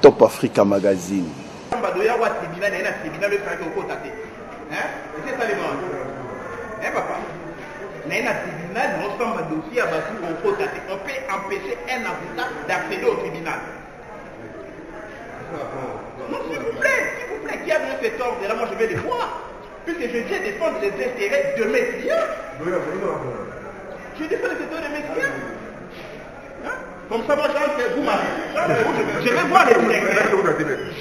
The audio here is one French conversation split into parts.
Top Africa Magazine. On peut empêcher un avocat d'accéder au tribunal. Non, s'il vous plaît, qui a donné cet ordre? Là, moi je vais les voir. Puisque je viens défendre les intérêts de mes clients. Je défends les intérêts de mes clients. Hein? Comme ça, moi, vous m'avez. Je vais voir les directeurs.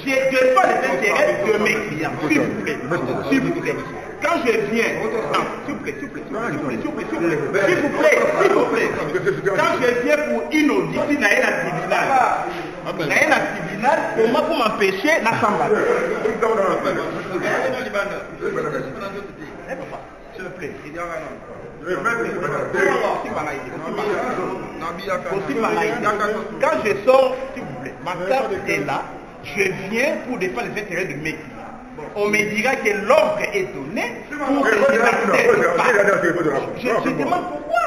Je défends les intérêts de mes clients. S'il vous plaît. Quand je viens. Non, s'il vous plaît. Quand je viens pour une audition, il y a un tribunal. Il y a un tribunal, comment pour m'empêcher la samba. S'il vous plaît. Quand je sors, s'il vous plaît, ma carte est là, je viens pour défendre les intérêts de mes clients. On me dira que l'ordre est donné pour que je n'accepte pas. Je demande pourquoi.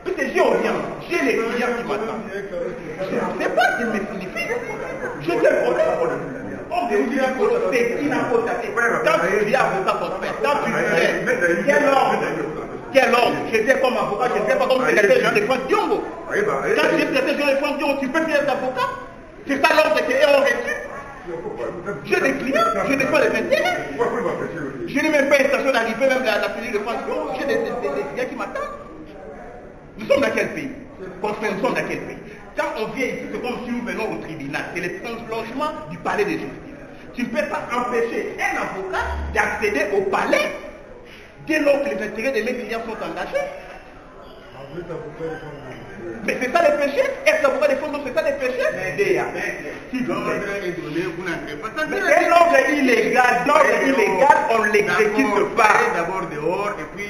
Puisque j'ai les clients qui m'attendent. Je ne sais pas ce qu'il me signifie. Je sais le problème. On me dit c'est inapproprié. Quand tu viens avocat ton père, quand tu viens, quel ordre? J'étais comme avocat, je n'étais pas comme secrétaire Jean de France Diongo. Quand tu es secrétaire Jean de France Diongo, tu peux être avocat. C'est ça l'ordre qui est reçu. J'ai des clients, je n'ai pas les intérêts. Je n'ai même pas une station d'arrivée, même la police de France Diongo. J'ai des clients qui m'attendent. Nous sommes dans quel pays? Nous sommes dans quel pays? Quand on vient ici, c'est comme si nous venons au tribunal. C'est le translogement du palais de justice. Tu ne peux pas empêcher un avocat d'accéder au palais dès lors que les intérêts de mes clients sont engagés. Mais c'est ça le péché? Est-ce l'avocat défendre, c'est ça le péché? Mais l'ordre illégal, on ne l'exécute pas. D'abord dehors et puis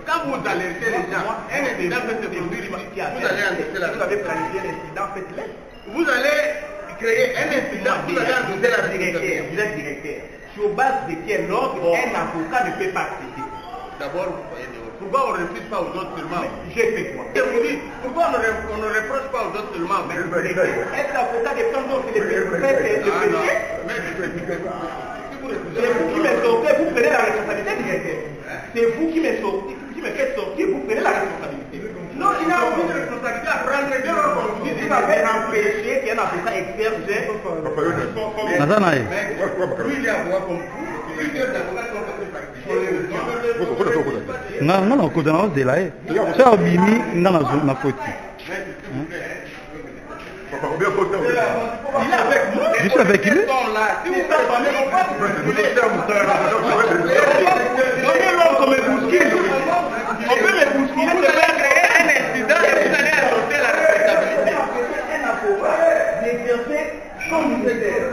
quand vous alertez les gens, un incident peut se produire, vous allez alerter la Vous avez planifié l'incident, faites-le. Vous allez créer un incident, vous allez annoncer la directeur. Vous êtes directeur. Sur base de quel ordre un avocat ne peut pas accéder? D'abord, pourquoi on ne refuse pas aux autres seulement? J'ai fait quoi? Pourquoi on ne reproche pas aux autres seulement? Est-ce l'avocat de prendre le péché? C'est vous qui me sortez, vous prenez la responsabilité, directeur. C'est vous qui me faites sortir, vous prenez la responsabilité. Non, il n'a aucune responsabilité à prendre. Vous avez empêché qu'un avocat exerce. Lui, il est avocat comme vous. Non, non, non, on de là. C'est un bimi, non, na faute. Il est avec moi. Je suis avec lui. Donnez l'homme comme un bousquille. On peut me bousquiller, c'est pas créer un incident et vous allez annoncer la responsabilité. Un avocat d'exercer comme vous êtes.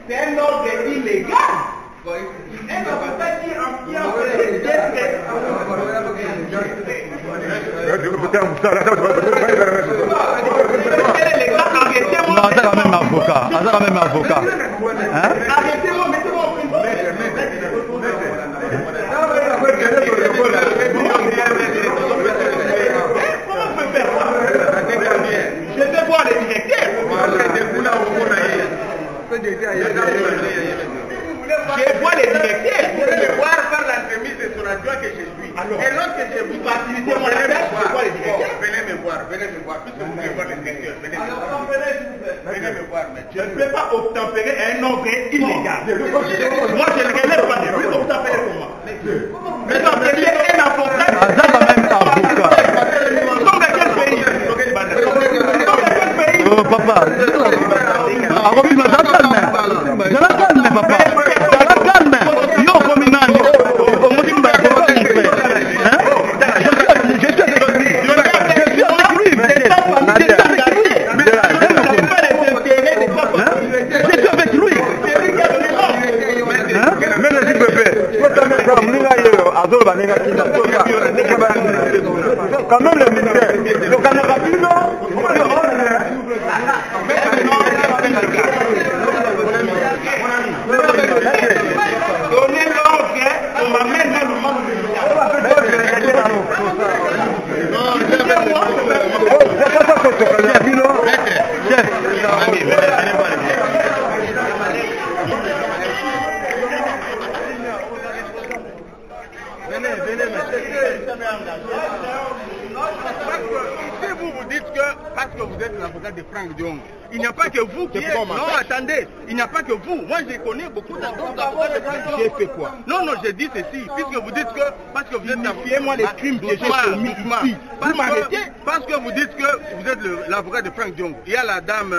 C'est un ordre illégal. Un avocat qui empêche Non, c'est quand même avocat. C'est quand même avocat. Hein? Arrêtez-moi, mettez-moi en prison. Je vais voir les directeurs. Je vois les directeurs. Vous allez voir par l'entremise de son adjoint que je suis. Et lorsque je vous facilitez mon affaire, venez me voir, puisque vous voulez voir les directeurs, venez me voir. Venez me voir, mais je ne peux pas obtempérer un ordre illégal. Moi, je ne relève pas de lui, obtempérer pour moi. Mais obtempérer un avocat. C'est quand même avocat. Nous sommes dans quel pays? Oh, papa. Calme, papa. Calme. Yo, communal. Quand même le ministère. Donc, on a rapide, donnez l'ordre, on m'amène dans le monde Si vous vous dites que parce que vous êtes l'avocat de Franck Diong, il n'y a pas que vous qui êtes... Non, attendez, il n'y a pas que vous. Moi, je connais beaucoup d'autres avocats de Franck Diong. J'ai fait quoi? Non, non, j'ai dit ceci. Puisque vous dites que parce que vous êtes... Signifiez-moi les crimes que j'ai commis ici. Vous m'arrêtez? Parce que vous dites que vous êtes l'avocat de Franck Diong. Il y a la dame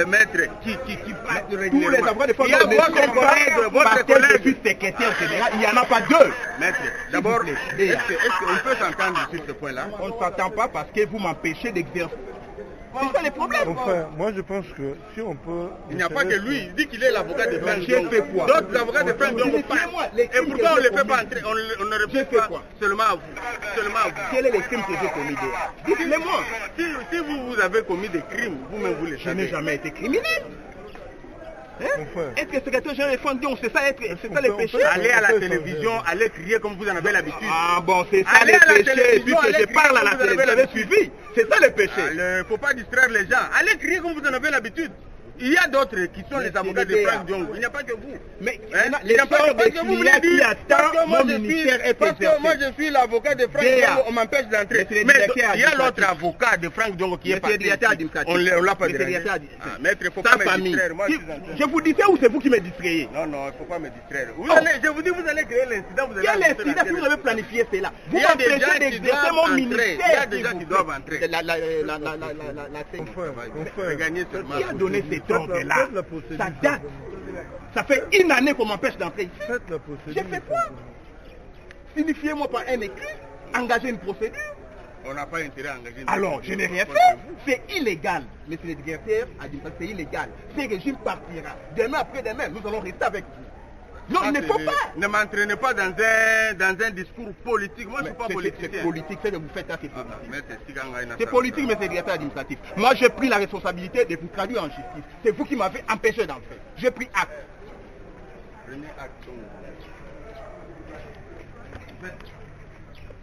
maître qui passe Tous les avocats de Franck Il y a Diong votre collègue, je suis secrétaire général, il n'y en a pas deux. Maître, d'abord, est-ce qu'on peut s'entendre sur ce point-là? On ne s'entend pas parce que vous m'empêchez d'exercer. C'est ça le problème. Enfin, moi je pense que si on peut... Il n'y a pas que lui, il dit qu'il est l'avocat de Franck J'ai Diong. fait quoi? D'autres avocats de Franck Diong passent. Et pourquoi on ne les fait pas entrer? On ne répond pas seulement à vous. Seulement à vous. Quel est le crime que j'ai commis déjà? Dites-le-moi. Si vous avez commis des crimes, vous-même vous les savez. Je n'ai jamais été criminel. Enfin. Est-ce que le secrétaire général de Franck Diong, c'est ça le péché? Allez à la télévision, allez crier comme vous en avez l'habitude. Ah bon, c'est ça Allez le à la péché. télévision, Puisque allez je parle à la crier comme vous télévision, avez vous avez suivi. C'est ça le péché. Il ne faut pas distraire les gens. Allez crier comme vous en avez l'habitude. Il y a d'autres qui sont les avocats de Franck Diong. Il n'y a pas que vous. Mais il n'y a pas que vous me l'avez dit. Parce que moi je suis l'avocat de Franck Diong, on m'empêche d'entrer. Mais il y a l'autre avocat de Franck Diong qui est parti. On ne l'a pas dérangé. Maître, il ne faut pas me distraire. Je vous disais ou c'est vous qui me distrayez? Non, non, il ne faut pas me distraire. Je vous dis, vous allez créer l'incident. Quel incident si vous avez planifié cela? Vous m'empêchez d'exercer mon ministère. Il y a des gens qui doivent entrer. Qui a donné cet ordre-là? Ça date. Ça fait une année qu'on m'empêche d'entrer ici. J'ai fait quoi? Signifiez-moi par un écrit, engager une procédure. On n'a pas intérêt à engager une procédure. Alors, je n'ai rien fait. C'est illégal. Monsieur le directeur a dit que c'est illégal. Ce régime partira. Demain après-demain, nous allons rester avec vous. Non, il ne faut pas. Ne m'entraînez pas dans un discours politique. Moi, je ne suis pas politique. C'est politique, ce que vous faites là, c'est politique. C'est C'est politique, mais c'est directeur administratif. Moi, j'ai pris la responsabilité de vous traduire en justice. C'est vous qui m'avez empêché d'entrer. J'ai pris acte. Prenez acte.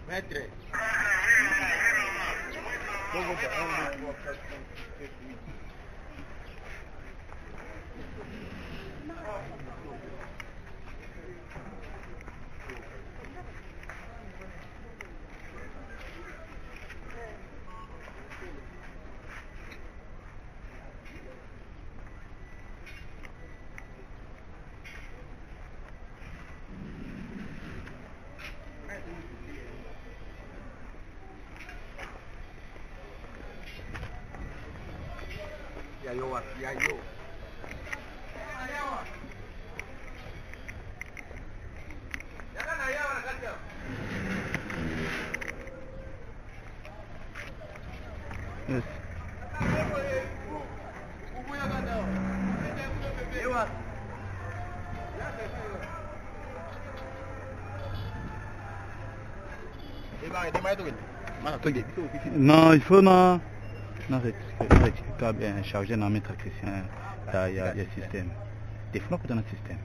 Maître. Yayo. Yes. Non, il faut non charger dans mettre Christian, il y a système. Des fois, dans le système.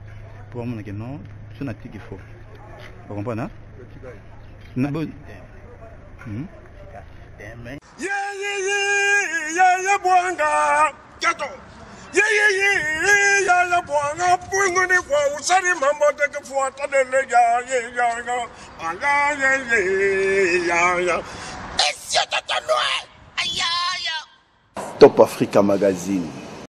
Pour moi, non, c'est un petit qu'il faut. Vous comprenez? Non, bon. Top Africa Magazine.